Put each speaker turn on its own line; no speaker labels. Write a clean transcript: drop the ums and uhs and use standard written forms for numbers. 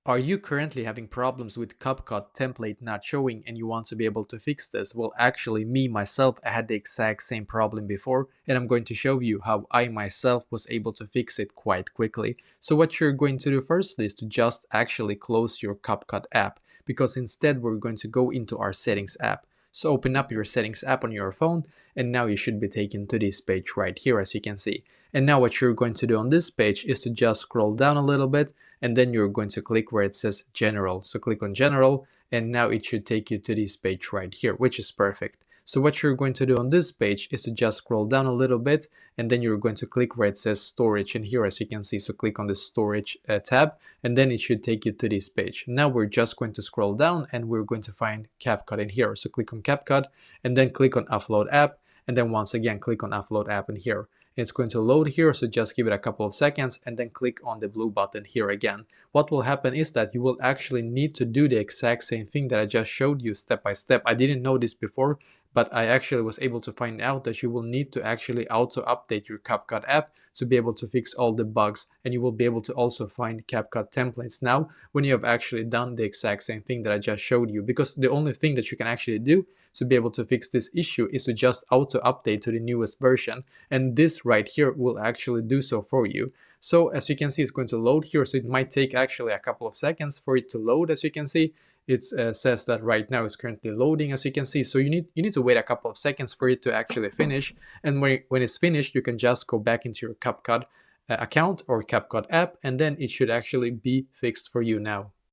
Are you currently having problems with CapCut template not showing and you want to be able to fix this? Well, actually, me myself, I had the exact same problem before, and I'm going to show you how I myself was able to fix it quite quickly. So what you're going to do first is to just actually close your CapCut app, because instead we're going to go into our settings app. So open up your settings app on your phone, and now you should be taken to this page right here, as you can see. And now what you're going to do on this page is to just scroll down a little bit, and then you're going to click where it says general. So click on general, and now it should take you to this page right here, which is perfect. So what you're going to do on this page is to just scroll down a little bit, and then you're going to click where it says storage. And here, as you can see, so click on the storage tab, and then it should take you to this page. Now we're just going to scroll down and we're going to find CapCut in here. So click on CapCut and then click on upload app, and then once again click on upload app in here. It's going to load here, so just give it a couple of seconds and then click on the blue button here again. What will happen is that you will actually need to do the exact same thing that I just showed you step by step. I didn't know this before, but I actually was able to find out that you will need to actually auto update your CapCut app to be able to fix all the bugs, and you will be able to also find CapCut templates now when you have actually done the exact same thing that I just showed you, because the only thing that you can actually do to be able to fix this issue is to just auto update to the newest version, and this right here will actually do so for you. So as you can see, it's going to load here, so it might take actually a couple of seconds for it to load. As you can see, it says that right now it's currently loading, as you can see. So you need to wait a couple of seconds for it to actually finish, and when it's finished, you can just go back into your CapCut account or CapCut app, and then it should actually be fixed for you now.